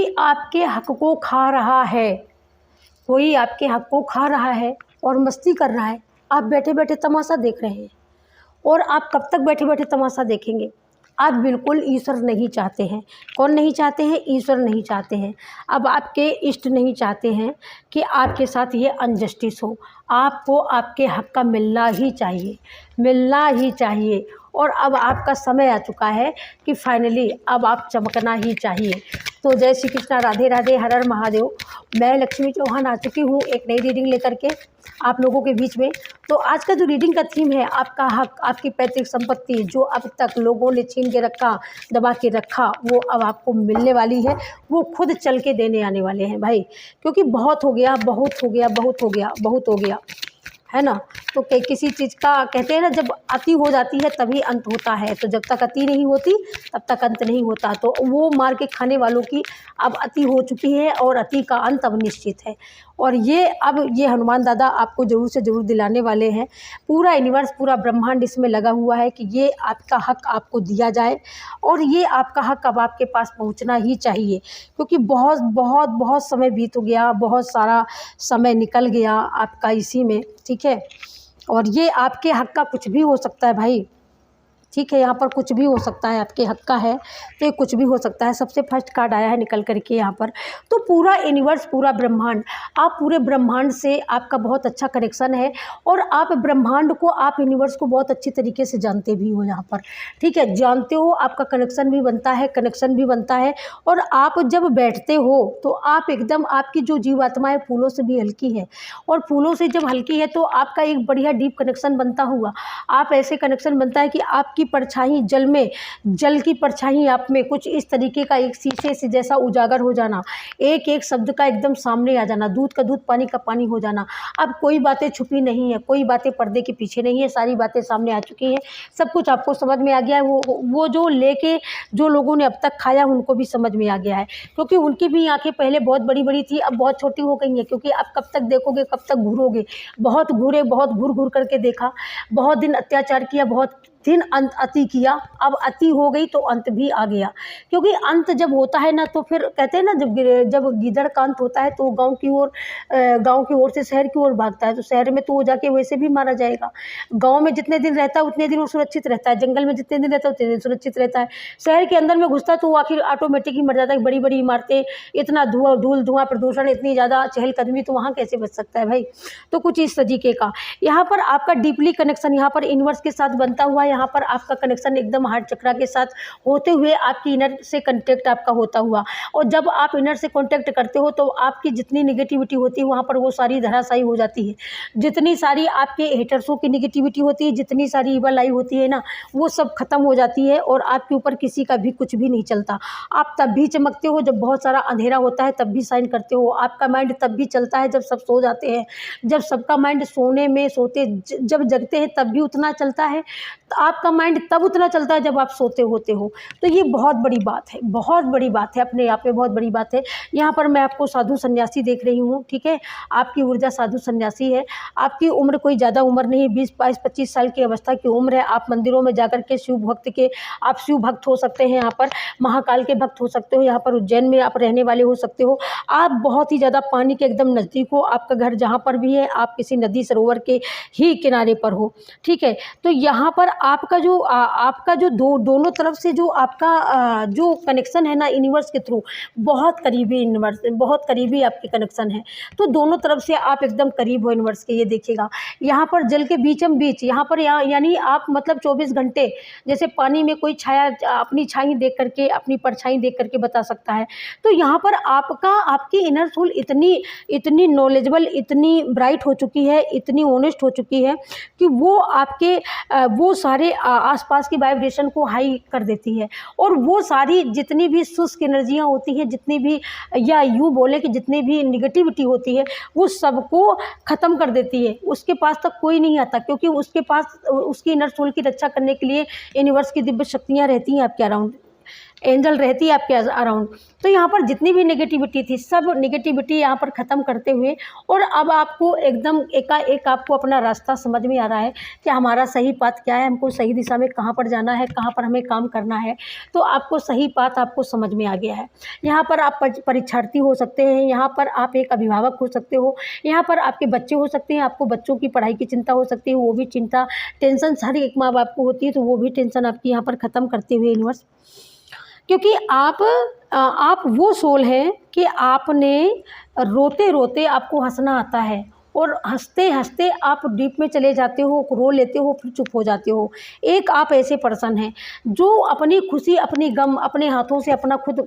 कोई आपके हक को खा रहा है, कोई आपके हक को खा रहा है और मस्ती कर रहा है, आप बैठे बैठे तमाशा देख रहे हैं। और आप कब तक बैठे बैठे तमाशा देखेंगे? आप बिल्कुल ईश्वर नहीं चाहते हैं। कौन नहीं चाहते हैं? ईश्वर नहीं चाहते हैं। अब आपके इष्ट नहीं चाहते हैं कि आपके साथ ये अनजस्टिस हो। आपको आपके हक का मिलना ही चाहिए, मिलना ही चाहिए। और अब आपका समय आ चुका है कि फाइनली अब आप चमकना ही चाहिए। तो जय श्री कृष्णा, राधे राधे, हर हर महादेव। मैं लक्ष्मी चौहान आ चुकी हूँ एक नई रीडिंग लेकर के आप लोगों के बीच में। तो आज का जो रीडिंग का थीम है, आपका हक, आपकी पैतृक संपत्ति जो अब तक लोगों ने छीन के रखा, दबा के रखा, वो अब आपको मिलने वाली है। वो खुद चल के देने आने वाले हैं भाई, क्योंकि बहुत हो गया, बहुत हो गया, बहुत हो गया, बहुत हो गया, है ना। तो किसी चीज़ का कहते हैं ना, जब अति हो जाती है तभी अंत होता है। तो जब तक अति नहीं होती तब तक अंत नहीं होता। तो वो मार के खाने वालों की अब अति हो चुकी है और अति का अंत अब निश्चित है। और ये अब ये हनुमान दादा आपको ज़रूर से ज़रूर दिलाने वाले हैं। पूरा यूनिवर्स, पूरा ब्रह्मांड इसमें लगा हुआ है कि ये आपका हक आपको दिया जाए और ये आपका हक अब आपके पास पहुंचना ही चाहिए। क्योंकि बहुत बहुत बहुत समय बीत गया, बहुत सारा समय निकल गया आपका इसी में, ठीक है। और ये आपके हक का कुछ भी हो सकता है भाई, ठीक है। यहाँ पर कुछ भी हो सकता है, आपके हक का है तो ये कुछ भी हो सकता है। सबसे फर्स्ट कार्ड आया है निकल करके यहाँ पर। तो पूरा यूनिवर्स, पूरा ब्रह्मांड, आप पूरे ब्रह्मांड से आपका बहुत अच्छा कनेक्शन है और आप ब्रह्मांड को, आप यूनिवर्स को बहुत अच्छी तरीके से जानते भी हो यहाँ पर, ठीक है। जानते हो, आपका कनेक्शन भी बनता है, कनेक्शन भी बनता है। और आप जब बैठते हो तो आप एकदम, आपकी जो जीवात्मा है फूलों से भी हल्की है और फूलों से जब हल्की है तो आपका एक बढ़िया डीप कनेक्शन बनता हुआ, आप ऐसे कनेक्शन बनता है कि आपकी परछाई जल में, जल की परछाई आप में कुछ इस तरीके का एक शीशे से जैसा उजागर हो जाना, एक एक शब्द का एकदम सामने आ जाना, दूध का दूध, पानी का पानी हो जाना। अब कोई बातें छुपी नहीं है, कोई बातें पर्दे के पीछे नहीं है, सारी बातें सामने आ चुकी हैं, सब कुछ आपको समझ में आ गया है। वो जो लेके जो लोगों ने अब तक खाया उनको भी समझ में आ गया है, क्योंकि उनकी भी आंखें पहले बहुत बड़ी बड़ी थी, अब बहुत छोटी हो गई हैं। क्योंकि आप कब तक देखोगे, कब तक घूरोगे? बहुत घूरे, बहुत घूर घूर करके देखा, बहुत दिन अत्याचार किया, बहुत दिन अंत अति किया, अब अति हो गई तो अंत भी आ गया। क्योंकि अंत जब होता है ना, तो फिर कहते हैं ना, जब गीदड़ का अंत होता है तो गांव की ओर से शहर की ओर भागता है। तो शहर में तो वो जाके वैसे भी मारा जाएगा। गांव में जितने दिन रहता है उतने दिन वो सुरक्षित रहता है, जंगल में जितने दिन रहता है उतने दिन सुरक्षित रहता है। शहर के अंदर में घुसता है तो वो आखिर ऑटोमेटिक ही मर जाता है। बड़ी बड़ी इमारतें, इतना धूल धुआं, प्रदूषण, इतनी ज़्यादा चहलकदमी, तो वहाँ कैसे बच सकता है भाई? तो कुछ इस तरीके का यहाँ पर आपका डीपली कनेक्शन यहाँ पर यूनिवर्स के साथ बनता हुआ, यहाँ पर आपका कनेक्शन एकदम हार्ट चक्रा के साथ होते हुए आपकी इनर से कांटेक्ट आपका होता हुआ। और जब आप इनर से कांटेक्ट करते हो तो आपकी जितनी नेगेटिविटी होती है वहाँ पर वो सारी धराशायी हो जाती है। जितनी सारी आपके हेटर्सों की नेगेटिविटी होती है, जितनी सारी ईवल आई होती है ना, वो सब खत्म हो जाती है और आपके ऊपर किसी का भी कुछ भी नहीं चलता। आप तब भी चमकते हो जब बहुत सारा अंधेरा होता है, तब भी शाइन करते हो। आपका माइंड तब भी चलता है जब सब सो जाते हैं। जब सबका माइंड सोने में, जब जगते हैं तब भी उतना चलता है। तो आपका माइंड तब उतना चलता है जब आप सोते होते हो। तो ये बहुत बड़ी बात है, बहुत बड़ी बात है, अपने आप में बहुत बड़ी बात है। यहाँ पर मैं आपको साधु सन्यासी देख रही हूँ, ठीक है। आपकी ऊर्जा साधु सन्यासी है। आपकी उम्र कोई ज़्यादा उम्र नहीं, 20, 22, 25 साल की अवस्था की उम्र है। आप मंदिरों में जाकर के आप शिव भक्त हो सकते हैं। यहाँ पर महाकाल के भक्त हो सकते हो। यहाँ पर उज्जैन में आप रहने वाले हो सकते हो। आप बहुत ही ज़्यादा पानी के एकदम नज़दीक हो। आपका घर जहाँ पर भी है, आप किसी नदी सरोवर के ही किनारे पर हो, ठीक है। तो यहाँ पर आपका जो दोनों तरफ से जो आपका जो कनेक्शन है ना यूनिवर्स के थ्रू, बहुत करीबी यूनिवर्स, बहुत करीबी आपके कनेक्शन है। तो दोनों तरफ से आप एकदम करीब हो यूनिवर्स के। ये देखिएगा यहाँ पर जल के बीचम बीच, यहाँ पर यानी आप मतलब 24 घंटे, जैसे पानी में कोई छाया अपनी छाई देख करके, अपनी परछाई देख करके बता सकता है। तो यहाँ पर आपकी इनर सोल इतनी नॉलेजेबल, इतनी ब्राइट हो चुकी है, इतनी ऑनेस्ट हो चुकी है कि वो आपके वो सारे आसपास की वाइब्रेशन को हाई कर देती है। और वो सारी जितनी भी शुष्क एनर्जियाँ होती हैं, जितनी भी, या यूँ बोले कि जितनी भी निगेटिविटी होती है, वो सबको ख़त्म कर देती है। उसके पास तक कोई नहीं आता, क्योंकि उसके पास उसकी इनर सोल की रक्षा करने के लिए यूनिवर्स की दिव्य शक्तियाँ रहती हैं आपके अराउंड। एंजल रहती है आपके अराउंड। तो यहाँ पर जितनी भी नेगेटिविटी थी, सब नेगेटिविटी यहाँ पर ख़त्म करते हुए, और अब आपको एकदम एकाएक आपको अपना रास्ता समझ में आ रहा है कि हमारा सही पाथ क्या है, हमको सही दिशा में कहाँ पर जाना है, कहाँ पर हमें काम करना है। तो आपको सही पाथ आपको समझ में आ गया है। यहाँ पर आप परीक्षार्थी हो सकते हैं, यहाँ पर आप एक अभिभावक हो सकते हो, यहाँ पर आपके बच्चे हो सकते हैं, आपको बच्चों की पढ़ाई की चिंता हो सकती है, वो भी चिंता, टेंशन हर एक माँ बाप को होती है, तो वो भी टेंशन आपकी यहाँ पर ख़त्म करते हुए यूनिवर्स, क्योंकि आप वो सोल हैं कि आपने रोते रोते आपको हंसना आता है, और हंसते हंसते आप डीप में चले जाते हो, रो लेते हो, फिर चुप हो जाते हो। एक आप ऐसे पर्सन हैं जो अपनी खुशी, अपनी गम अपने हाथों से अपना खुद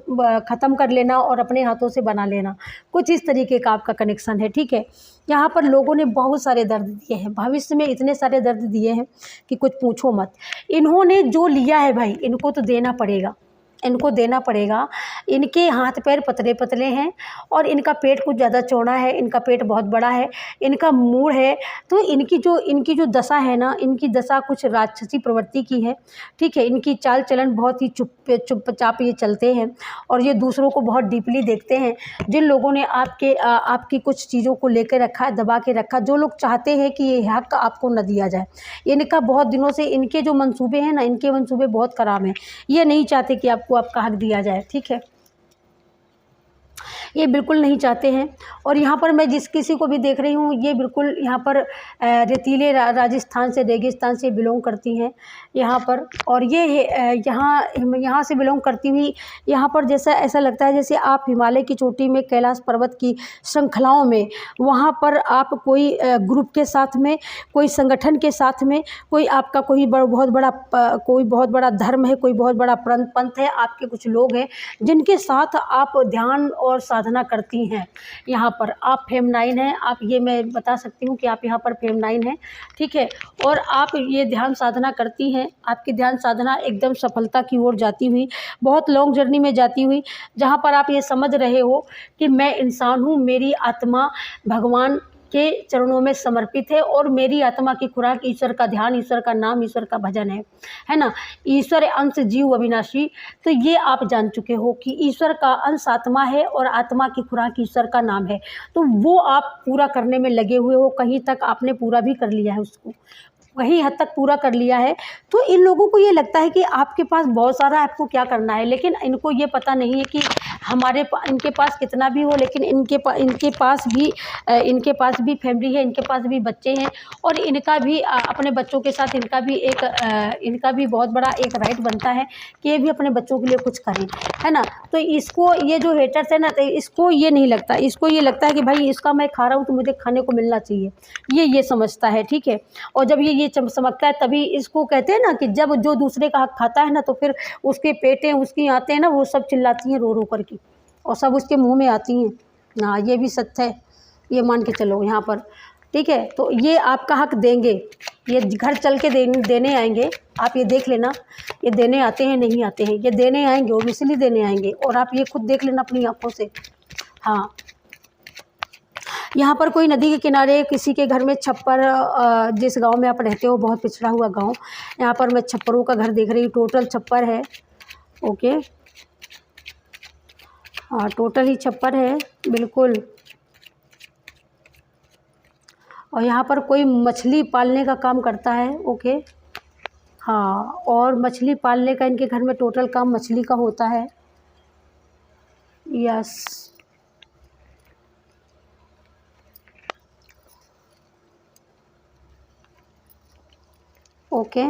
ख़त्म कर लेना और अपने हाथों से बना लेना, कुछ इस तरीके का आपका कनेक्शन है। ठीक है, यहाँ पर लोगों ने बहुत सारे दर्द दिए हैं, भविष्य में इतने सारे दर्द दिए हैं कि कुछ पूछो मत। इन्होंने जो लिया है भाई, इनको तो देना पड़ेगा, इनको देना पड़ेगा। इनके हाथ पैर पतले पतले हैं, और इनका पेट कुछ ज़्यादा चौड़ा है, इनका पेट बहुत बड़ा है, इनका मूड है। तो इनकी जो दशा है ना, इनकी दशा कुछ राक्षसी प्रवृत्ति की है। ठीक है, इनकी चाल चलन बहुत ही चुपचाप ये चलते हैं, और ये दूसरों को बहुत डीपली देखते हैं। जिन लोगों ने आपकी कुछ चीज़ों को लेकर रखा है, दबा के रखा, जो लोग चाहते हैं कि ये हक आपको न दिया जाए, इनका बहुत दिनों से इनके जो मंसूबे हैं ना, इनके मंसूबे बहुत खराब हैं। ये नहीं चाहते कि आपको आपका हक दिया जाए। ठीक है, ये बिल्कुल नहीं चाहते हैं। और यहाँ पर मैं जिस किसी को भी देख रही हूँ, ये बिल्कुल यहाँ पर रेतीले राजस्थान से, रेगिस्तान से बिलोंग करती हैं यहाँ पर, और ये यहाँ से बिलोंग करती हुई यहाँ पर जैसा ऐसा लगता है जैसे आप हिमालय की चोटी में, कैलाश पर्वत की श्रृंखलाओं में, वहाँ पर आप कोई ग्रुप के साथ में, कोई संगठन के साथ में, कोई आपका कोई बहुत बड़ा धर्म है, कोई बहुत बड़ा पंथ है, आपके कुछ लोग हैं जिनके साथ आप ध्यान और साधना करती हैं। यहाँ पर आप फेमनाइन हैं, आप ये मैं बता सकती हूँ कि आप यहाँ पर फेमनाइन हैं। ठीक है, और आप ये ध्यान साधना करती हैं, आपकी ध्यान साधना एकदम सफलता की ओर जाती हुई, बहुत लॉन्ग जर्नी में जाती हुई, जहाँ पर आप ये समझ रहे हो कि मैं इंसान हूँ, मेरी आत्मा भगवान के चरणों में समर्पित है, और मेरी आत्मा की खुराक ईश्वर का ध्यान, ईश्वर का नाम, ईश्वर का भजन है ना। ईश्वर अंश जीव अविनाशी, तो ये आप जान चुके हो कि ईश्वर का अंश आत्मा है, और आत्मा की खुराक ईश्वर का नाम है। तो वो आप पूरा करने में लगे हुए हो, कहीं तक आपने पूरा भी कर लिया है उसको, वहीं हद तक पूरा कर लिया है। तो इन लोगों को ये लगता है कि आपके पास बहुत सारा, आपको क्या करना है, लेकिन इनको ये पता नहीं है कि इनके पास कितना भी हो, लेकिन इनके पास भी फैमिली है, इनके पास भी बच्चे हैं, और इनका भी अपने बच्चों के साथ इनका भी बहुत बड़ा एक राइट बनता है कि ये भी अपने बच्चों के लिए कुछ करें, है ना। तो इसको, ये जो हेटर्स है ना, तो इसको ये नहीं लगता, इसको ये लगता है कि भाई इसका मैं खा रहा हूँ तो मुझे खाने को मिलना चाहिए, ये समझता है। ठीक है, और जब ये समझता है, तभी इसको कहते हैं ना कि जब जो दूसरे का हक खाता है ना, तो फिर उसके पेटें, उसकी आते हैं ना, वो सब चिल्लाती हैं रो रो करके, और सब उसके मुंह में आती हैं। हाँ, ये भी सत्य है, ये मान के चलो यहाँ पर। ठीक है, तो ये आपका हक देंगे, ये घर चल के देने आएंगे। आप ये देख लेना, ये देने आते हैं नहीं आते हैं, ये देने आएंगे और इसलिए देने आएंगे, और आप ये खुद देख लेना अपनी आंखों से। हाँ, यहाँ पर कोई नदी के किनारे किसी के घर में छप्पर, जिस गांव में आप रहते हो, बहुत पिछड़ा हुआ गांव, यहाँ पर मैं छप्परों का घर देख रही हूँ, टोटल छप्पर है। ओके, हाँ, टोटल ही छप्पर है बिल्कुल। और यहाँ पर कोई मछली पालने का काम करता है। ओके, हाँ, और मछली पालने का इनके घर में टोटल काम मछली का होता है। यस, ओके,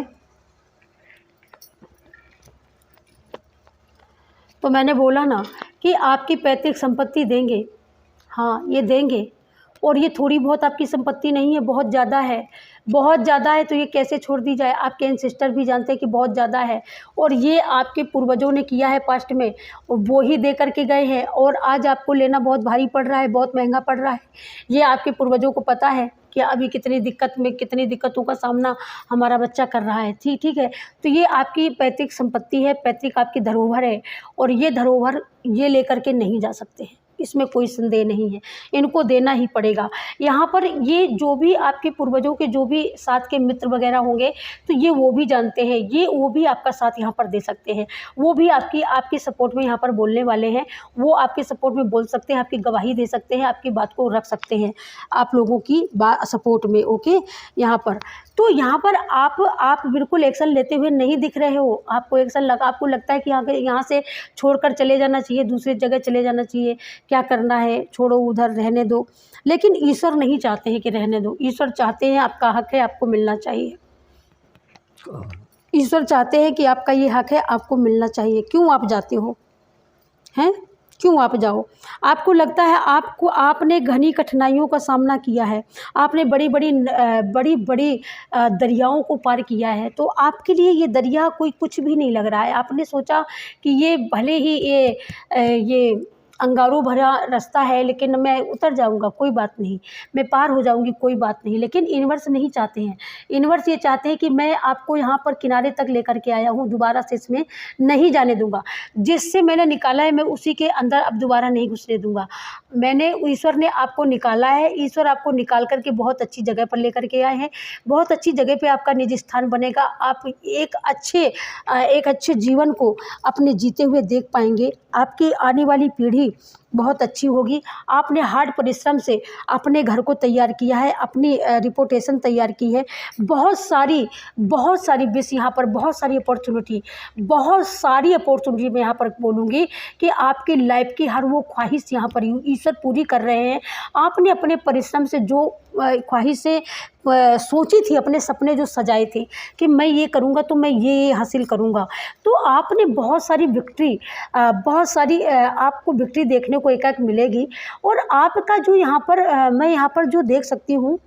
तो मैंने बोला ना कि आपकी पैतृक संपत्ति देंगे। हाँ, ये देंगे, और ये थोड़ी बहुत आपकी संपत्ति नहीं है, बहुत ज़्यादा है, बहुत ज़्यादा है। तो ये कैसे छोड़ दी जाए, आपके एंसेस्टर भी जानते हैं कि बहुत ज़्यादा है, और ये आपके पूर्वजों ने किया है पास्ट में, और वो ही दे करके गए हैं, और आज आपको लेना बहुत भारी पड़ रहा है, बहुत महंगा पड़ रहा है। ये आपके पूर्वजों को पता है कि अभी कितनी दिक्कतों का सामना हमारा बच्चा कर रहा है। ठीक है, तो ये आपकी पैतृक संपत्ति है, पैतृक आपकी धरोहर है, और ये धरोहर ये लेकर के नहीं जा सकते हैं। इसमें कोई संदेह नहीं है, इनको देना ही पड़ेगा। यहाँ पर ये जो भी आपके पूर्वजों के जो भी साथ के मित्र वगैरह होंगे, तो ये वो भी जानते हैं, ये वो भी आपका साथ यहाँ पर दे सकते हैं, वो भी आपकी सपोर्ट में यहाँ पर बोलने वाले हैं, वो आपके सपोर्ट में बोल सकते हैं, आपकी गवाही दे सकते हैं, आपकी बात को रख सकते हैं आप लोगों की सपोर्ट में। ओके, यहाँ पर तो यहाँ पर आप बिल्कुल एक्शन लेते हुए नहीं दिख रहे हो। आपको एक्शन आपको लगता है कि यहाँ से छोड़कर चले जाना चाहिए, दूसरी जगह चले जाना चाहिए, क्या करना है, छोड़ो, उधर रहने दो। लेकिन ईश्वर नहीं चाहते हैं कि रहने दो। ईश्वर चाहते हैं, आपका हक है, आपको मिलना चाहिए। ईश्वर चाहते हैं कि आपका ये हक है, आपको मिलना चाहिए। क्यों आप जाते हो, हैं? क्यों आप जाओ? आपको लगता है आपने घनी कठिनाइयों का सामना किया है, आपने बड़ी बड़ी दरियाओं को पार किया है, तो आपके लिए ये दरिया कोई कुछ भी नहीं लग रहा है। आपने सोचा कि ये भले ही ये अंगारों भरा रास्ता है, लेकिन मैं उतर जाऊंगा, कोई बात नहीं, मैं पार हो जाऊंगी, कोई बात नहीं। लेकिन यूनिवर्स नहीं चाहते हैं। यूनिवर्स ये चाहते हैं कि मैं आपको यहाँ पर किनारे तक लेकर के आया हूँ, दोबारा से इसमें नहीं जाने दूंगा। जिससे मैंने निकाला है, मैं उसी के अंदर अब दोबारा नहीं घुसने दूंगा। ईश्वर ने आपको निकाला है, ईश्वर आपको निकाल करके बहुत अच्छी जगह पर लेकर के आए हैं, बहुत अच्छी जगह पर आपका निज स्थान बनेगा। आप एक अच्छे जीवन को अपने जीते हुए देख पाएंगे। आपकी आने वाली पीढ़ी बहुत अच्छी होगी। आपने हार्ड परिश्रम से अपने घर को तैयार किया है, अपनी रिपोर्टेशन तैयार की है। बहुत सारी विश यहाँ पर, बहुत सारी अपॉर्चुनिटी मैं यहाँ पर बोलूँगी कि आपकी लाइफ की हर वो ख्वाहिश यहाँ पर ईश्वर पूरी कर रहे हैं। आपने अपने परिश्रम से जो ख्वाहिशें सोची थी, अपने सपने जो सजाए थे कि मैं ये करूँगा तो मैं ये हासिल करूँगा, तो आपने बहुत सारी आपको विक्ट्री देखने को एक मिलेगी। और आपका जो यहाँ पर मैं यहाँ पर जो देख सकती हूँ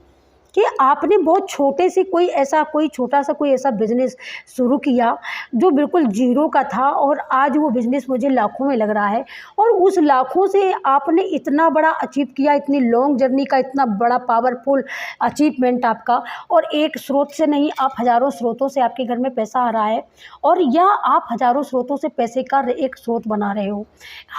कि आपने बहुत छोटा सा कोई ऐसा बिजनेस शुरू किया जो बिल्कुल जीरो का था, और आज वो बिजनेस मुझे लाखों में लग रहा है। और उस लाखों से आपने इतना बड़ा अचीव किया, इतनी लॉन्ग जर्नी का इतना बड़ा पावरफुल अचीवमेंट आपका, और एक स्रोत से नहीं, आप हज़ारों स्रोतों से आपके घर में पैसा आ रहा है, और या आप हज़ारों स्रोतों से पैसे का एक स्रोत बना रहे हो,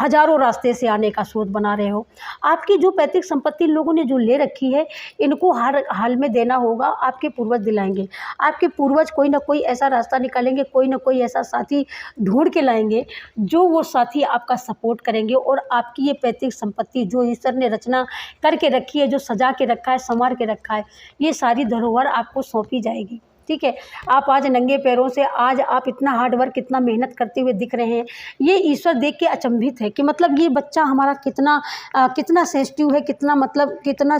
हज़ारों रास्ते से आने का स्रोत बना रहे हो। आपकी जो पैतृक संपत्ति लोगों ने जो ले रखी है, इनको हर हाल में देना होगा। आपके पूर्वज दिलाएंगे, आपके पूर्वज कोई ना कोई ऐसा रास्ता निकालेंगे, कोई ना कोई ऐसा साथी ढूंढ के लाएंगे, जो वो साथी आपका सपोर्ट करेंगे, और आपकी ये पैतृक संपत्ति जो ईश्वर ने रचना करके रखी है, जो सजा के रखा है, संवार के रखा है, ये सारी धरोहर आपको सौंपी जाएगी। ठीक है, आप आज नंगे पैरों से, आज आप इतना हार्ड वर्क, इतना मेहनत करते हुए दिख रहे हैं। ये ईश्वर देख के अचंभित है कि मतलब ये बच्चा हमारा कितना सेंसिटिव है, कितना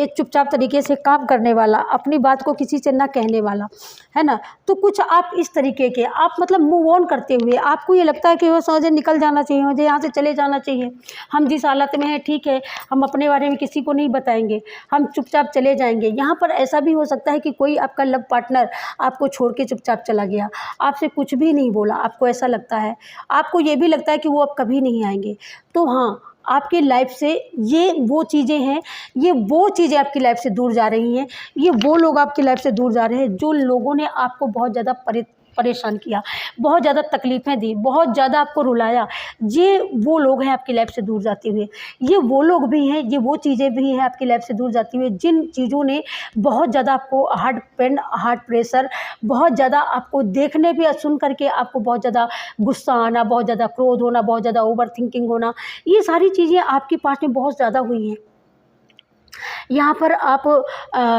चुपचाप तरीके से काम करने वाला, अपनी बात को किसी से ना कहने वाला, है ना। तो कुछ आप इस तरीके के आप मतलब मूव ऑन करते हुए, आपको ये लगता है कि वो मुझे निकल जाना चाहिए, मुझे यहाँ से चले जाना चाहिए, हम जिस हालत में हैं ठीक है, हम अपने बारे में किसी को नहीं बताएंगे, हम चुपचाप चले जाएंगे। यहाँ पर ऐसा भी हो सकता है कि कोई आपका लव पार्टनर आपको छोड़ के चुपचाप चला गया, आपसे कुछ भी नहीं बोला, आपको ऐसा लगता है, आपको ये भी लगता है कि वो अब कभी नहीं आएंगे। तो हाँ, आपकी लाइफ से ये वो चीज़ें आपकी लाइफ से दूर जा रही हैं, ये वो लोग आपकी लाइफ से दूर जा रहे हैं जो लोगों ने आपको बहुत ज़्यादा परेशान किया, बहुत ज़्यादा तकलीफ़ें दी, बहुत ज़्यादा आपको रुलाया। ये वो लोग हैं आपकी लाइफ से दूर जाते हुए, ये वो लोग भी हैं, ये वो चीज़ें भी हैं आपकी लाइफ से दूर जाती हुई, जिन चीज़ों ने बहुत ज़्यादा आपको हार्ट पेन, हार्ट प्रेशर, बहुत ज़्यादा आपको देखने पे सुन करके आपको बहुत ज़्यादा गुस्सा आना, बहुत ज़्यादा क्रोध होना, बहुत ज़्यादा ओवर थिंकिंग होना, ये सारी चीज़ें आपके पास में बहुत ज़्यादा हुई हैं। यहाँ पर आप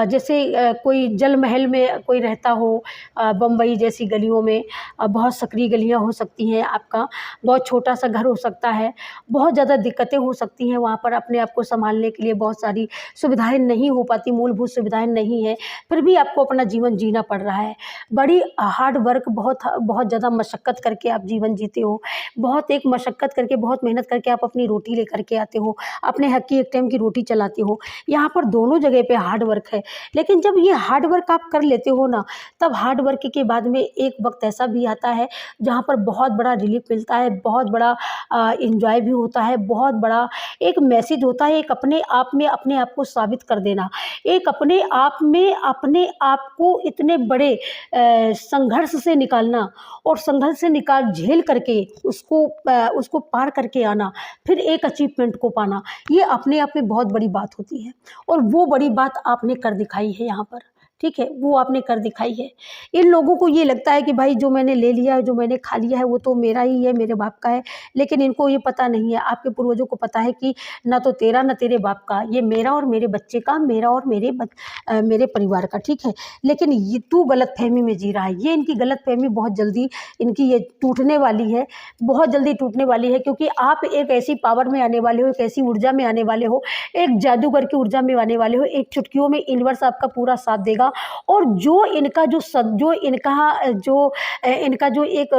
जैसे कोई जल महल में कोई रहता हो, बम्बई जैसी गलियों में बहुत सकरी गलियाँ हो सकती हैं, आपका बहुत छोटा सा घर हो सकता है, बहुत ज़्यादा दिक्कतें हो सकती हैं वहाँ पर, अपने आप को संभालने के लिए बहुत सारी सुविधाएं नहीं हो पाती, मूलभूत सुविधाएं नहीं है, फिर भी आपको अपना जीवन जीना पड़ रहा है। बड़ी हार्ड वर्क, बहुत ज़्यादा मशक्क़त करके आप जीवन जीते हो, बहुत एक मशक्क़त करके, बहुत मेहनत करके आप अपनी रोटी लेकर के आते हो, अपने हक़ की एक टाइम की रोटी चलाते हो। यहाँ पर दोनों जगह पे हार्ड वर्क है, लेकिन जब ये हार्ड वर्क आप कर लेते हो ना, तब हार्ड वर्क के बाद में एक वक्त ऐसा भी आता है जहाँ पर बहुत बड़ा रिलीफ मिलता है, बहुत बड़ा एंजॉय भी होता है, बहुत बड़ा एक मैसेज होता है, एक अपने आप में अपने आप को साबित कर देना, एक अपने आप में अपने आप को इतने बड़े संघर्ष से निकालना और संघर्ष से झेल करके उसको पार करके आना, फिर एक अचीवमेंट को पाना, ये अपने आप में बहुत बड़ी बात होती है। और वो बड़ी बात आपने कर दिखाई है यहाँ पर, ठीक है, वो आपने कर दिखाई है। इन लोगों को ये लगता है कि भाई जो मैंने ले लिया है, जो मैंने खा लिया है, वो तो मेरा ही है, मेरे बाप का है, लेकिन इनको ये पता नहीं है, आपके पूर्वजों को पता है कि ना तो तेरा ना तेरे बाप का, ये मेरा और मेरे बच्चे का, मेरा और मेरे परिवार का, ठीक है। लेकिन ये तू गलतफहमी में जी रहा है। ये इनकी गलतफहमी बहुत जल्दी इनकी ये टूटने वाली है, बहुत जल्दी टूटने वाली है, क्योंकि आप एक ऐसी पावर में आने वाले हो, एक ऐसी ऊर्जा में आने वाले हो, एक जादूगर की ऊर्जा में आने वाले हो, एक चुटकियों में यूनिवर्स आपका पूरा साथ देगा। और जो इनका जो एक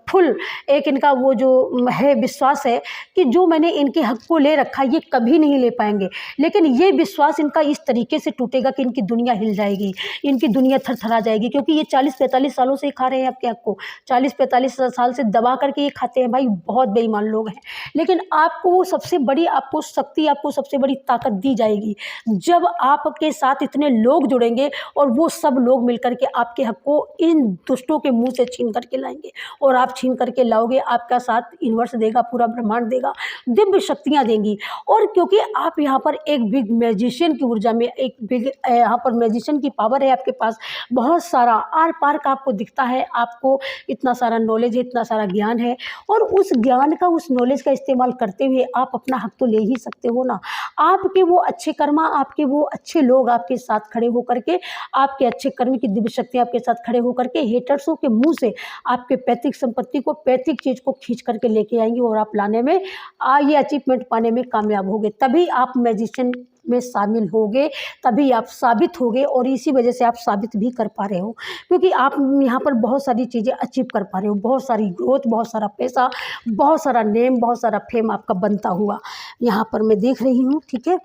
फुल एक इनका वो जो है विश्वास है कि जो मैंने इनके हक को ले रखा ये कभी नहीं ले पाएंगे, लेकिन ये विश्वास इनका इस तरीके से टूटेगा कि इनकी दुनिया हिल जाएगी, इनकी दुनिया थरथरा जाएगी, क्योंकि ये 40-45 सालों से खा रहे हैं आपके हक को, 40-45 साल से दबा करके ये खाते हैं भाई, बहुत बेईमान लोग हैं। लेकिन आपको वो सबसे बड़ी आपको शक्ति, आपको सबसे बड़ी ताकत दी जाएगी जब आपके साथ इतने लोग जुड़ेंगे और वो सब लोग मिलकर के आपके हक को इन दुष्टों के मुंह से छीन करके लाएंगे, और आप छीन करके लाओगे, आपका साथ यूनिवर्स देगा, पूरा ब्रह्मांड देगा, दिव्य शक्तियां देंगी। और क्योंकि आप यहाँ पर एक बिग मैजिशियन की ऊर्जा में, एक बिग यहाँ पर मैजिशियन की पावर है आपके पास, बहुत सारा आर पार का आपको दिखता है, आपको इतना सारा नॉलेज है, इतना सारा ज्ञान है, और उस ज्ञान का, उस नॉलेज का इस्तेमाल करते हुए आप अपना हक तो ले ही सकते हो ना। आपके वो अच्छे कर्मा, आपके वो अच्छे लोग आपके साथ खड़े होकर के, आपके अच्छे कर्म की दिव्य शक्ति आपके साथ खड़े होकर के हेटर्सों के मुंह से आपके पैतृक संपत्ति को, पैतृक चीज को खींच करके लेके आएंगे, और आप लाने में ये अचीवमेंट पाने में कामयाब होगे। तभी आप मैजिशियन में शामिल होगे, तभी आप साबित होगे, और इसी वजह से आप साबित भी कर पा रहे हो, क्योंकि आप यहाँ पर बहुत सारी चीज़ें अचीव कर पा रहे हो, बहुत सारी ग्रोथ, बहुत सारा पैसा, बहुत सारा नेम, बहुत सारा फेम आपका बनता हुआ यहाँ पर मैं देख रही हूँ, ठीक है।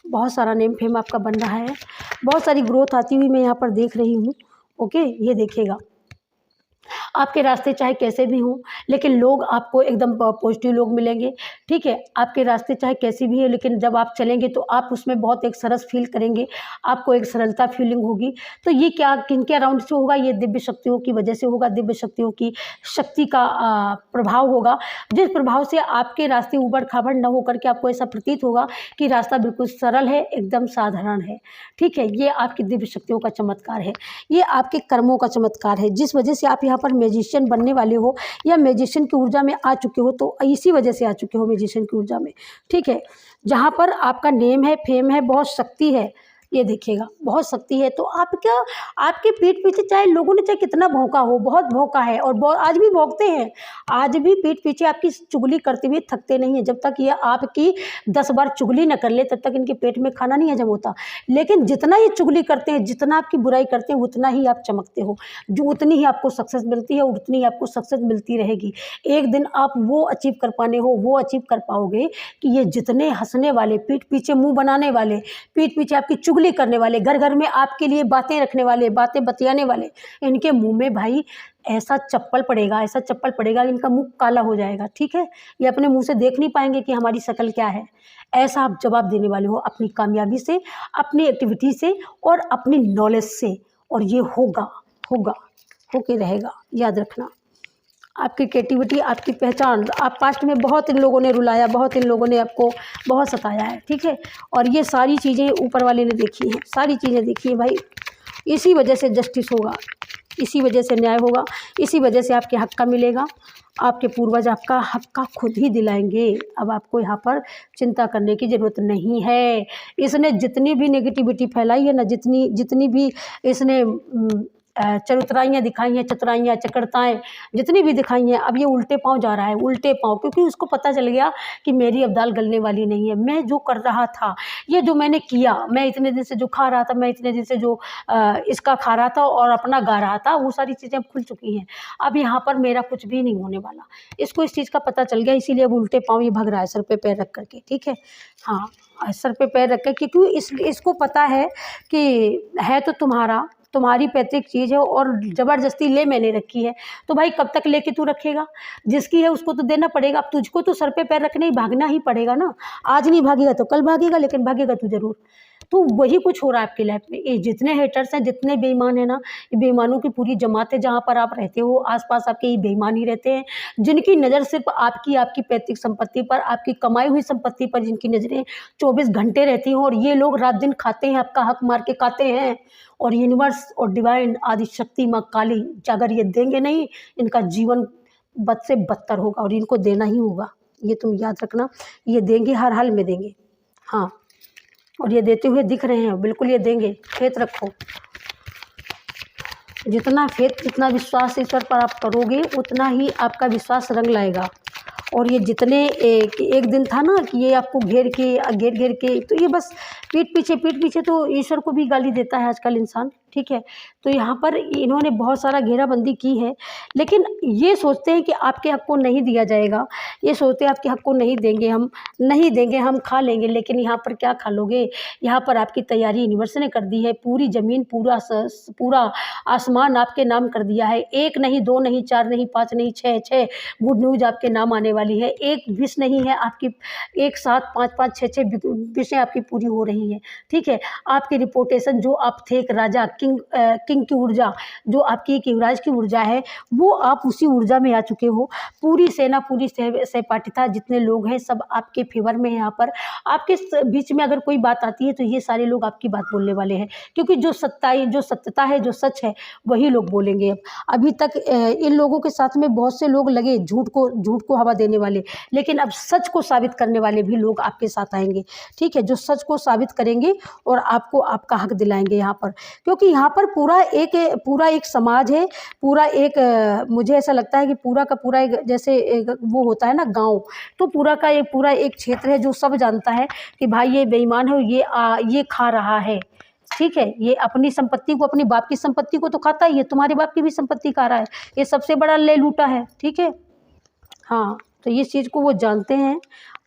बहुत सारा नेम फेम आपका बन रहा है, बहुत सारी ग्रोथ आती हुई मैं यहाँ पर देख रही हूँ। ओके, ये देखिएगा, आपके रास्ते चाहे कैसे भी हों, लेकिन लोग आपको एकदम पॉजिटिव लोग मिलेंगे, ठीक है। आपके रास्ते चाहे कैसी भी है, लेकिन जब आप चलेंगे तो आप उसमें बहुत एक सरस फील करेंगे, आपको एक सरलता फीलिंग होगी। तो ये क्या, किनके अराउंड से होगा? ये दिव्य शक्तियों की वजह से होगा, दिव्य शक्तियों की शक्ति का प्रभाव होगा, जिस प्रभाव से आपके रास्ते उबड़ खाबड़ न होकर के आपको ऐसा प्रतीत होगा कि रास्ता बिल्कुल सरल है, एकदम साधारण है, ठीक है। ये आपकी दिव्य शक्तियों का चमत्कार है, ये आपके कर्मों का चमत्कार है, जिस वजह से आप यहाँ पर मैजिशियन बनने वाले हो या मैजिशियन की ऊर्जा में आ चुके हो, तो इसी वजह से आ चुके हो मैजिशियन की ऊर्जा में, ठीक है। जहाँ पर आपका नेम है, फेम है, बहुत शक्ति है, ये देखिएगा बहुत शक्ति है। तो आप क्या, आपके पीठ पीछे चाहे लोगों ने चाहे कितना भौंका हो, बहुत भौंका है और बहुत आज भी भौंकते हैं, आज भी पीठ पीछे आपकी चुगली करते हुए थकते नहीं है। जब तक ये आपकी 10 बार चुगली न कर ले तब तक इनके पेट में खाना नहीं हजम होता। लेकिन जितना ये चुगली करते हैं, जितना आपकी बुराई करते हैं, उतना ही आप चमकते हो, जो उतनी ही आपको सक्सेस मिलती है, उतनी ही आपको सक्सेस मिलती रहेगी। एक दिन आप वो अचीव कर पाने हो, वो अचीव कर पाओगे कि ये जितने हंसने वाले, पीठ पीछे मुंह बनाने वाले, पीठ पीछे आपकी चुगली करने वाले, घर घर में आपके लिए बातें रखने वाले, बातें बतियाने वाले, इनके मुंह में भाई ऐसा चप्पल पड़ेगा, ऐसा चप्पल पड़ेगा, इनका मुंह काला हो जाएगा, ठीक है। ये अपने मुंह से देख नहीं पाएंगे कि हमारी शक्ल क्या है। ऐसा आप जवाब देने वाले हो अपनी कामयाबी से, अपनी एक्टिविटी से और अपनी नॉलेज से, और ये होगा, होगा, होके रहेगा, याद रखना। आपकी क्रिएटिविटी, आपकी पहचान, आप पास्ट में बहुत इन लोगों ने रुलाया, बहुत इन लोगों ने आपको बहुत सताया है, ठीक है। और ये सारी चीज़ें ऊपर वाले ने देखी हैं, सारी चीज़ें देखी हैं भाई। इसी वजह से जस्टिस होगा, इसी वजह से न्याय होगा, इसी वजह से आपके हक का मिलेगा। आपके पूर्वज आपका हक का खुद ही दिलाएंगे। अब आपको यहाँ पर चिंता करने की ज़रूरत नहीं है। इसने जितनी भी नेगेटिविटी फैलाई है ना, जितनी भी इसने चतुराइयाँ दिखाई हैं, चतुराइयाँ, चकरताएँ जितनी भी दिखाई हैं, अब ये उल्टे पाँव जा रहा है, उल्टे पाँव, क्योंकि उसको पता चल गया कि मेरी अब दाल गलने वाली नहीं है। मैं जो कर रहा था, ये जो मैंने किया, मैं इतने दिन से जो खा रहा था, मैं इतने दिन से जो इसका खा रहा था और अपना गा रहा था, वो सारी चीज़ें अब खुल चुकी हैं। अब यहाँ पर मेरा कुछ भी नहीं होने वाला। इसको इस चीज़ का पता चल गया, इसीलिए अब उल्टे पाँव ये भग रहा है, सर पे पैर रख करके, ठीक है। हाँ, सर पे पैर रख कर, क्योंकि इसको पता है कि है तो तुम्हारा, तुम्हारी पैतृक चीज़ है और ज़बरदस्ती ले मैंने रखी है, तो भाई कब तक लेके तू रखेगा? जिसकी है उसको तो देना पड़ेगा। अब तुझको तो सर पे पैर रखने ही भागना ही पड़ेगा ना। आज नहीं भागेगा तो कल भागेगा, लेकिन भागेगा तू ज़रूर। तो वही कुछ हो रहा है आपकी लाइफ में। ये जितने हेटर्स हैं, जितने बेईमान हैं ना, ये बेईमानों की पूरी जमात है। जहाँ पर आप रहते हो आस-पास आपके ये बेईमान ही रहते हैं, जिनकी नज़र सिर्फ़ आपकी पैतृक संपत्ति पर, आपकी कमाई हुई संपत्ति पर जिनकी नज़रें 24 घंटे रहती हैं, और ये लोग रात दिन खाते हैं, आपका हक मार के खाते हैं। और यूनिवर्स और डिवाइन आदि शक्ति माँ काली अगर ये देंगे नहीं, इनका जीवन बद से बदतर होगा और इनको देना ही होगा। ये तुम याद रखना, ये देंगे, हर हाल में देंगे। हाँ, और ये देते हुए दिख रहे हैं, बिल्कुल ये देंगे। फेथ रखो, जितना फेथ, जितना विश्वास ईश्वर पर आप करोगे, उतना ही आपका विश्वास रंग लाएगा। और ये जितने एक दिन था ना कि ये आपको घेर के, तो ये बस पीठ पीछे तो ईश्वर को भी गाली देता है आजकल इंसान, ठीक है। तो यहाँ पर इन्होंने बहुत सारा घेराबंदी की है, लेकिन ये सोचते हैं कि आपके हक को नहीं दिया जाएगा, ये सोचते हैं आपके हक को नहीं देंगे, हम खा लेंगे। लेकिन यहाँ पर क्या खा लोगे? यहाँ पर आपकी तैयारी यूनिवर्स ने कर दी है। पूरी ज़मीन, पूरा आसमान आपके नाम कर दिया है। 1 नहीं, 2 नहीं, 4 नहीं, 5 नहीं, 6 गुड न्यूज़ आपके नाम आने वाली है। एक विश नहीं है आपकी, एक साथ 5 6 विशें आपकी पूरी हो रही हैं, ठीक है। आपकी रिपोर्टेशन, जो आप थे एक राजा, किंग की ऊर्जा, जो आपकी एक युवराज की ऊर्जा है, वो आप उसी ऊर्जा में आ चुके हो। पूरी सेना, पूरी सहपाठिता, जितने लोग हैं, सब आपके फेवर में है। यहाँ पर आपके बीच में अगर कोई बात आती है तो ये सारे लोग आपकी बात बोलने वाले हैं, क्योंकि जो सत्यता है, जो सच है, वही लोग बोलेंगे। अभी तक इन लोगों के साथ में बहुत से लोग लगे झूठ को हवा देने वाले, लेकिन अब सच को साबित करने वाले भी लोग आपके साथ आएंगे, ठीक है, जो सच को साबित करेंगे और आपको आपका हक दिलाएंगे यहाँ पर। क्योंकि यहाँ पर पूरा एक समाज है, पूरा एक मुझे ऐसा लगता है कि पूरा का पूरा एक, जैसे एक वो होता है ना गाँव, तो पूरा एक क्षेत्र है जो सब जानता है कि भाई ये बेईमान है, ये खा रहा है, ठीक है। ये अपनी संपत्ति को, अपनी बाप की संपत्ति को तो खाता ही है, तुम्हारे बाप की भी संपत्ति खा रहा है। ये सबसे बड़ा ले लूटा है, ठीक है। हाँ, तो इस चीज़ को वो जानते हैं,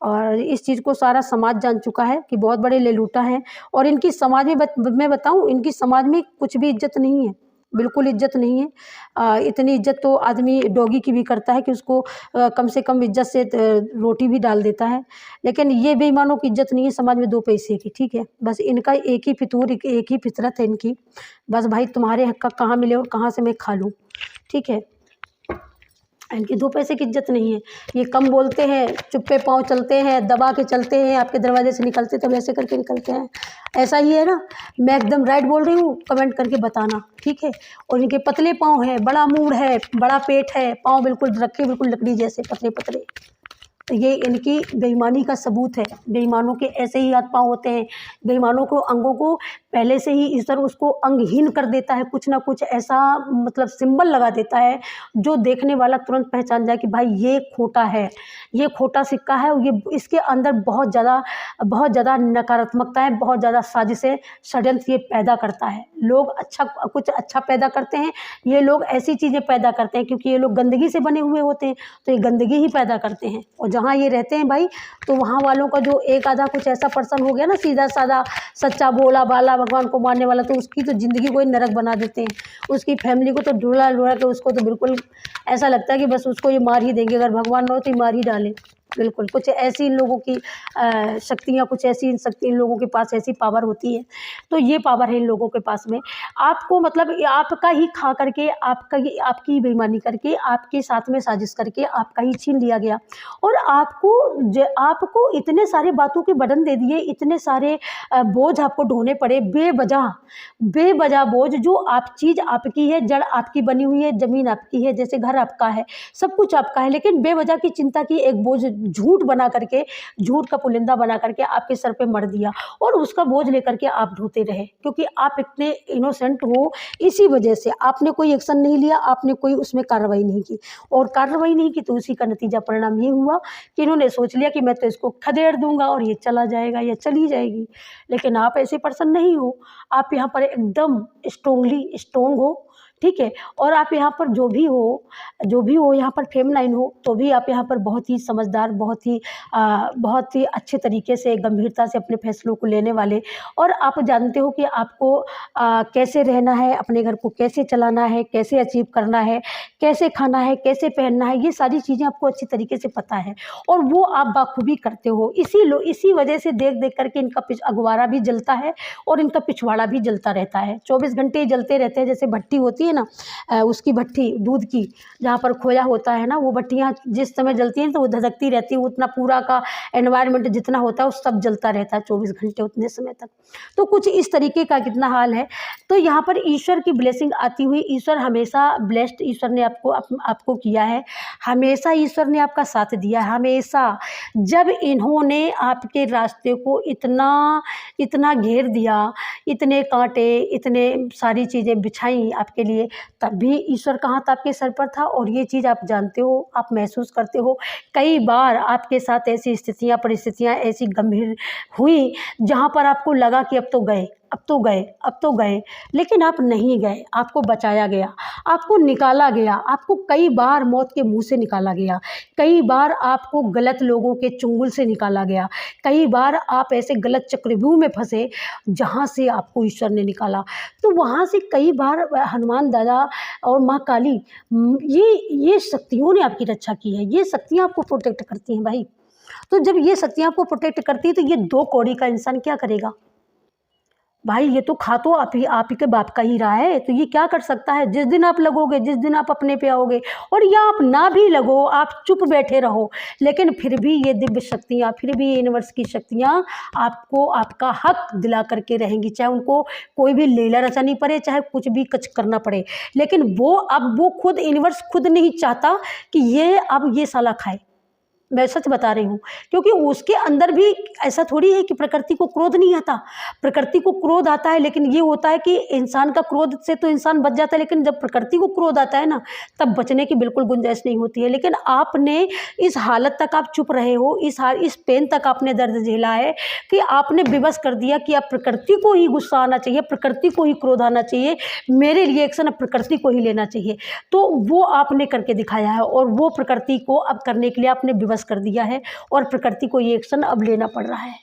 और इस चीज़ को सारा समाज जान चुका है कि बहुत बड़े ले लूटा हैं। और इनकी समाज में मैं बताऊँ, इनकी समाज में कुछ भी इज्जत नहीं है, बिल्कुल इज्जत नहीं है। इतनी इज्जत तो आदमी डॉगी की भी करता है कि उसको कम से कम इज्जत से रोटी भी डाल देता है, लेकिन ये बेईमानों की इज्जत नहीं है समाज में 2 पैसे की, ठीक है। बस इनका एक ही फितूर, एक ही फितरत है इनकी, बस भाई तुम्हारे हक का कहाँ मिले और कहाँ से मैं खा लूँ, ठीक है। इनकी 2 पैसे की इज्जत नहीं है। ये कम बोलते हैं, चुप्पे पाँव चलते हैं, दबा के चलते हैं, आपके दरवाजे से निकलते तो वैसे करके निकलते हैं। ऐसा ही है ना, मैं एकदम राइट बोल रही हूँ? कमेंट करके बताना, ठीक है। और इनके पतले पाँव हैं, बड़ा मूड है, बड़ा पेट है, पाँव बिल्कुल रखे, बिल्कुल लकड़ी जैसे पतले पतले। तो ये इनकी बेईमानी का सबूत है। बेईमानों के ऐसे ही हाथ पाँव होते हैं। बेईमानों को अंगों को पहले से ही ईश्वर उसको अंगहीन कर देता है, कुछ ना कुछ ऐसा मतलब सिंबल लगा देता है जो देखने वाला तुरंत पहचान जाए कि भाई ये खोटा है, ये खोटा सिक्का है, और ये इसके अंदर बहुत ज़्यादा नकारात्मकता है, बहुत ज़्यादा साजिशें, षड्यंत्र ये पैदा करता है। लोग कुछ अच्छा पैदा करते हैं, ये लोग ऐसी चीज़ें पैदा करते हैं क्योंकि ये लोग गंदगी से बने हुए होते हैं, तो ये गंदगी ही पैदा करते हैं। और जहाँ ये रहते हैं भाई, तो वहाँ वालों का जो एक आधा कुछ ऐसा पर्सन हो गया ना, सीधा साधा, सच्चा भोला भाला, भगवान को मानने वाला, तो उसकी तो ज़िंदगी को ही नरक बना देते हैं। उसकी फैमिली को तो ढूंढा के उसको तो बिल्कुल ऐसा लगता है कि बस उसको ये मार ही देंगे, अगर भगवान ना हो तो ये मार ही डालें। बिल्कुल, कुछ ऐसी इन लोगों की शक्तियाँ, कुछ ऐसी शक्ति इन लोगों के पास, ऐसी पावर होती है। तो ये पावर है इन लोगों के पास में। आपको मतलब आपका ही खा करके, आपकी बेईमानी करके, आपके साथ में साजिश करके आपका ही छीन लिया गया, और आपको इतने सारे बातों के बर्डन दे दिए, इतने सारे बोझ आपको ढोने पड़े, बेवजह बोझ। जो चीज़ आपकी है, जड़ आपकी बनी हुई है, ज़मीन आपकी है, जैसे घर आपका है, सब कुछ आपका है, लेकिन बेवजह की चिंता की एक बोझ झूठ बना करके, झूठ का पुलिंदा बना करके आपके सर पे मर दिया, और उसका बोझ लेकर के आप ढोते रहे, क्योंकि आप इतने इनोसेंट हो। इसी वजह से आपने कोई एक्शन नहीं लिया, आपने कोई उसमें कार्रवाई नहीं की, और कार्रवाई नहीं की तो उसी का नतीजा परिणाम ये हुआ कि इन्होंने सोच लिया कि मैं तो इसको खदेड़ दूंगा और ये चला जाएगा या चली जाएगी। लेकिन आप ऐसे पर्सन नहीं हो, आप यहाँ पर एकदम स्ट्रोंग हो, ठीक है। और आप यहाँ पर जो भी हो यहाँ पर फेमिनाइन हो तो भी आप यहाँ पर बहुत ही समझदार, बहुत ही अच्छे तरीके से, गंभीरता से अपने फैसलों को लेने वाले, और आप जानते हो कि आपको कैसे रहना है, अपने घर को कैसे चलाना है, कैसे अचीव करना है, कैसे खाना है, कैसे पहनना है, ये सारी चीज़ें आपको अच्छी तरीके से पता है और वो आप बाखूबी करते हो। इसी वजह से देख देख करके इनका अगवारा भी जलता है और इनका पिछवाड़ा भी जलता रहता है। 24 घंटे जलते रहते हैं। जैसे भट्टी होती है ना, उसकी भट्टी दूध की, जहाँ पर खोया होता है ना, वो भट्टियाँ जिस समय जलती हैं तो वो धधकती रहती है, उतना पूरा का एनवायरनमेंट जितना होता है वो सब जलता रहता है 24 घंटे उतने समय तक। तो कुछ इस तरीके का कितना हाल है। तो यहाँ पर ईश्वर की ब्लेसिंग आती हुई, ईश्वर हमेशा ब्लेस्ड, ईश्वर ने आपको किया है, हमेशा ईश्वर ने आपका साथ दिया है, हमेशा। जब इन्होंने आपके रास्ते को इतना घेर दिया, इतने कांटे, इतने सारी चीज़ें बिछाई आपके लिए, तब भी ईश्वर का हाथ आपके सर पर था। और ये चीज़ आप जानते हो, आप महसूस करते हो। कई बार आपके साथ ऐसी स्थितियाँ, परिस्थितियाँ ऐसी गंभीर हुई जहाँ पर आपको लगा कि अब तो गए, लेकिन आप नहीं गए, आपको बचाया गया, आपको निकाला गया, आपको कई बार मौत के मुंह से निकाला गया, कई बार आपको गलत लोगों के चुंगल से निकाला गया, कई बार आप ऐसे गलत चक्रव्यूह में फंसे जहाँ से आपको ईश्वर ने निकाला। तो वहाँ से कई बार हनुमान दादा और माँ काली, ये शक्तियों ने आपकी रक्षा की है, ये शक्तियाँ आपको प्रोटेक्ट करती हैं भाई। तो जब ये शक्तियाँ आपको प्रोटेक्ट करती है तो ये 2 कौड़ी का इंसान क्या करेगा भाई? ये तो खा तो आप ही के बाप का ही रहा है, तो ये क्या कर सकता है? जिस दिन आप लगोगे, जिस दिन आप अपने पे आओगे, और या आप ना भी लगो, आप चुप बैठे रहो, लेकिन फिर भी ये दिव्य शक्तियाँ, फिर भी ये यूनिवर्स की शक्तियाँ आपको आपका हक दिला करके रहेंगी, चाहे उनको कोई भी लीला रचानी पड़े, चाहे कुछ भी करना पड़े। लेकिन वो खुद यूनिवर्स खुद नहीं चाहता कि ये अब ये साला खाए। मैं सच बता रही हूँ, क्योंकि उसके अंदर भी ऐसा थोड़ी है कि प्रकृति को क्रोध नहीं आता। प्रकृति को क्रोध आता है, लेकिन ये होता है कि इंसान का क्रोध से तो इंसान बच जाता है, लेकिन जब प्रकृति को क्रोध आता है ना, तब बचने की बिल्कुल गुंजाइश नहीं होती है। लेकिन आपने इस हालत तक आप चुप रहे हो, इस पेन तक आपने दर्द झेला है कि आपने विवश कर दिया कि अब प्रकृति को ही गुस्सा आना चाहिए, प्रकृति को ही क्रोध आना चाहिए, मेरे रिएक्शन अब प्रकृति को ही लेना चाहिए। तो वो आपने करके दिखाया है, और वो प्रकृति को अब करने के लिए आपने विवश कर दिया है, और प्रकृति को ये एक्शन अब लेना पड़ रहा है,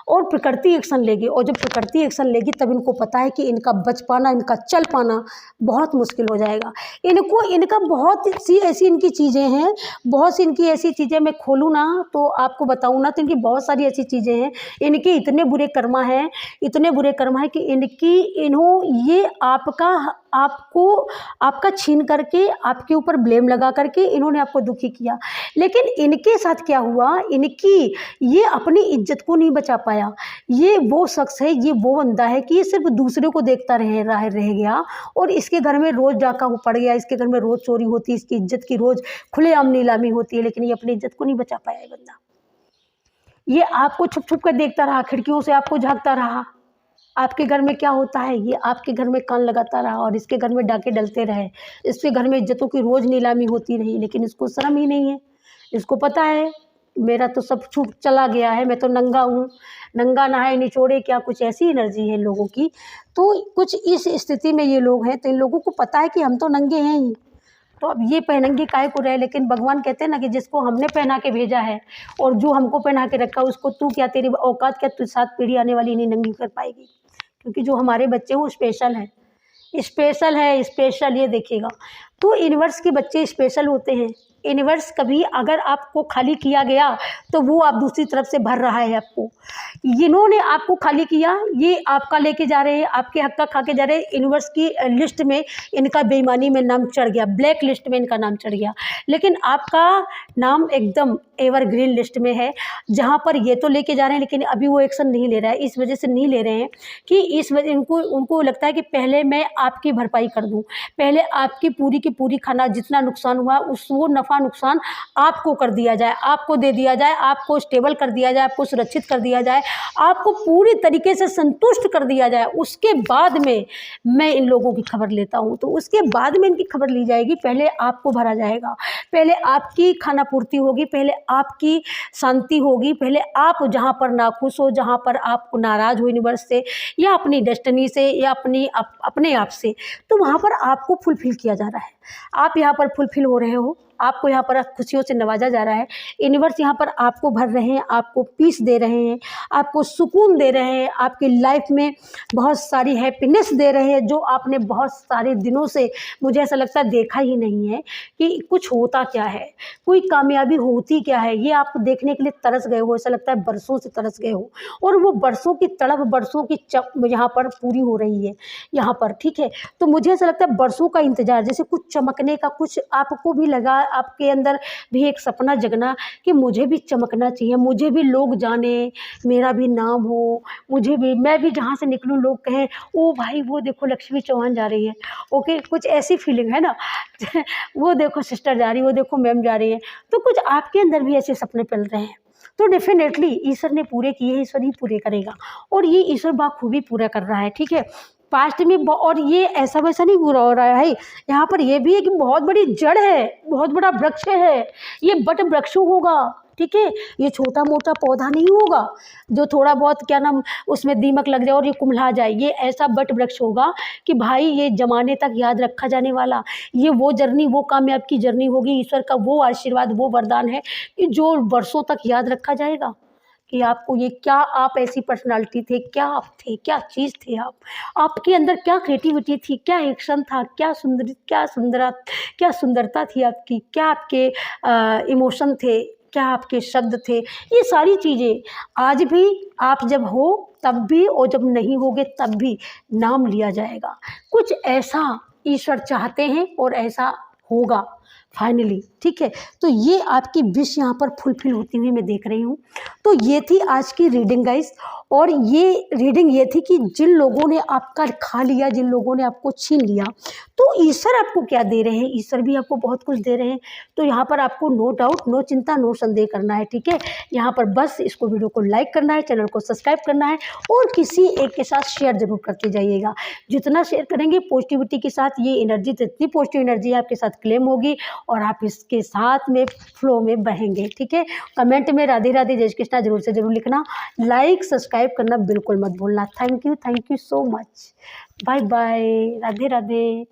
और प्रकृति एक्शन लेगी। और जब प्रकृति एक्शन लेगी तब इनको पता है कि इनका बच पाना, इनका चल पाना बहुत मुश्किल हो जाएगा। इनका बहुत सी ऐसी इनकी चीज़ें हैं, बहुत सी इनकी ऐसी चीज़ें, मैं खोलूँ ना तो आपको बताऊँ ना तो इनकी बहुत सारी ऐसी चीज़ें हैं। इनके इतने बुरे कर्मा हैं, इतने बुरे कर्मा है कि ये आपका छीन करके, आपके ऊपर ब्लेम लगा करके इन्होंने आपको दुखी किया। लेकिन इनके साथ क्या हुआ, ये अपनी इज्जत को नहीं बचा पाया। ये वो शख्स है, ये वो बंदा है कि ये सिर्फ दूसरे को देखता रह गया, और इसके घर में रोज़ डाका पड़ गया, इसके घर में रोज़ चोरी होती है, इसकी इज्जत की रोज़ खुलेआम नीलामी होती है, लेकिन ये अपनी इज्जत को नहीं बचा पाया। ये बंदा, ये आपको छुप छुप कर देखता रहा, खिड़कियों से आपको झांकता रहा, आपके घर में क्या होता है ये आपके घर में कान लगाता रहा, और इसके घर में डाके डलते रहे, इसके घर में इज्जतों की रोज़ नीलामी होती रही, लेकिन इसको शर्म ही नहीं है। इसको पता है मेरा तो सब छूट चला गया है, मैं तो नंगा हूँ, नंगा नहाए निचोड़े क्या, कुछ ऐसी एनर्जी है लोगों की। तो कुछ इस स्थिति में ये लोग हैं, तो इन लोगों को पता है कि हम तो नंगे हैं ही, तो अब ये पहनेंगे काहे को रहे। लेकिन भगवान कहते हैं ना कि जिसको हमने पहना के भेजा है और जो हमको पहना के रखा, उसको तू क्या, तेरी औकात क्या, तू 7 पीढ़ी आने वाली नहीं नंगी कर पाएगी। क्योंकि जो हमारे बच्चे हैं वो स्पेशल है, स्पेशल, ये देखिएगा। तो यूनिवर्स के बच्चे स्पेशल होते हैं। यूनिवर्स कभी अगर आपको खाली किया गया तो वो आप दूसरी तरफ से भर रहा है आपको। इन्होंने आपको खाली किया, ये आपका लेके जा रहे हैं, आपके हक का खा के जा रहे हैं। यूनिवर्स की लिस्ट में इनका बेईमानी में नाम चढ़ गया, ब्लैक लिस्ट में इनका नाम चढ़ गया, लेकिन आपका नाम एकदम एवरग्रीन लिस्ट में है, जहाँ पर ये तो लेके जा रहे हैं लेकिन अभी वो एक्शन नहीं ले रहा है। इस वजह से नहीं ले रहे हैं कि इस वजह उनको लगता है कि पहले मैं आपकी भरपाई कर दूँ, पहले आपकी पूरी की पूरी खाना जितना नुकसान हुआ वो नफ़ा का नुकसान आपको कर दिया जाए, आपको दे दिया जाए, आपको स्टेबल कर दिया जाए, आपको सुरक्षित कर दिया जाए, आपको पूरी तरीके से संतुष्ट कर दिया जाए। उसके बाद में मैं इन लोगों की खबर लेता हूँ। तो उसके बाद में इनकी खबर ली जाएगी। पहले आपको भरा जाएगा, पहले आपकी खाना पूर्ति होगी, पहले आपकी शांति होगी, पहले आप जहाँ पर नाखुश हो, जहाँ पर आप नाराज़ हो यूनिवर्स से या अपनी डेस्टिनी से या अपने आप से, तो वहाँ पर आपको फुलफिल किया जा रहा है। आप यहाँ पर फुलफिल हो रहे हो, आपको यहाँ पर खुशियों से नवाजा जा रहा है। यूनिवर्स यहाँ पर आपको भर रहे हैं, आपको पीस दे रहे हैं, आपको सुकून दे रहे हैं, आपकी लाइफ में बहुत सारी हैप्पीनेस दे रहे हैं, जो आपने बहुत सारे दिनों से, मुझे ऐसा लगता है, देखा ही नहीं है कि कुछ होता क्या है, कोई कामयाबी होती क्या है। ये आप देखने के लिए तरस गए हो, ऐसा लगता है बरसों से तरस गए हो, और वो बरसों की तड़प, बरसों की यहाँ पर पूरी हो रही है यहाँ पर, ठीक है। तो मुझे ऐसा लगता है बरसों का इंतजार, जैसे कुछ चमकने का, कुछ आपको भी लगा, आपके अंदर भी एक सपना जगना कि मुझे भी चमकना चाहिए, मुझे भी लोग जाने, मेरा भी नाम हो, मुझे भी, मैं भी जहाँ से निकलूँ लोग कहें ओ भाई वो देखो लक्ष्मी चौहान जा रही है। ओके, कुछ ऐसी फीलिंग है ना वो देखो सिस्टर जा रही है, वो देखो मैम जा रही है। तो कुछ आपके अंदर भी ऐसे सपने पल रहे हैं, तो डेफिनेटली ईश्वर ने पूरे किए, ईश्वर ही पूरे करेगा, और ये ईश्वर बाखूबी पूरा कर रहा है, ठीक है। पास्ट में और ये ऐसा वैसा नहीं पूरा हो रहा है, यहाँ पर ये भी है कि बहुत बड़ी जड़ है, बहुत बड़ा वृक्ष है, ये बट वृक्ष होगा, ठीक है। ये छोटा मोटा पौधा नहीं होगा जो थोड़ा बहुत क्या नाम उसमें दीमक लग जाए और ये कुम्हला जाए। ये ऐसा बट वृक्ष होगा कि भाई ये जमाने तक याद रखा जाने वाला, ये वो जर्नी, वो कामयाब की जर्नी होगी। ईश्वर का वो आशीर्वाद, वो वरदान है कि जो वर्षों तक याद रखा जाएगा कि आपको ये क्या, आप ऐसी पर्सनालिटी थे, क्या आप थे, क्या चीज़ थे आप, आपके अंदर क्या क्रिएटिविटी थी, क्या एक्शन था, क्या सुंदरता थी आपकी, क्या आपके इमोशन थे, क्या आपके शब्द थे। ये सारी चीज़ें आज भी आप जब हो तब भी, और जब नहीं होगे तब भी नाम लिया जाएगा। कुछ ऐसा ईश्वर चाहते हैं और ऐसा होगा फाइनली, ठीक है। तो ये आपकी विश यहाँ पर फुलफिल होती हुई मैं देख रही हूँ। तो ये थी आज की रीडिंग गाइस, और ये रीडिंग ये थी कि जिन लोगों ने आपका खा लिया, जिन लोगों ने आपको छीन लिया, तो ईश्वर आपको क्या दे रहे हैं, ईश्वर भी आपको बहुत कुछ दे रहे हैं। तो यहाँ पर आपको नो डाउट, नो चिंता, नो संदेह करना है, ठीक है। यहाँ पर बस इसको, वीडियो को लाइक करना है, चैनल को सब्सक्राइब करना है, और किसी एक के साथ शेयर जरूर करते जाइएगा। जितना शेयर करेंगे पॉजिटिविटी के साथ, ये एनर्जी, जितनी पॉजिटिव एनर्जी आपके साथ क्लेम होगी और आप इसके साथ में फ्लो में बहेंगे, ठीक है। कमेंट में राधे राधे जय श्री कृष्णा जरूर से जरूर लिखना, लाइक सब्सक्राइब करना बिल्कुल मत भूलना। Thank you so much, bye bye, Radhe Radhe.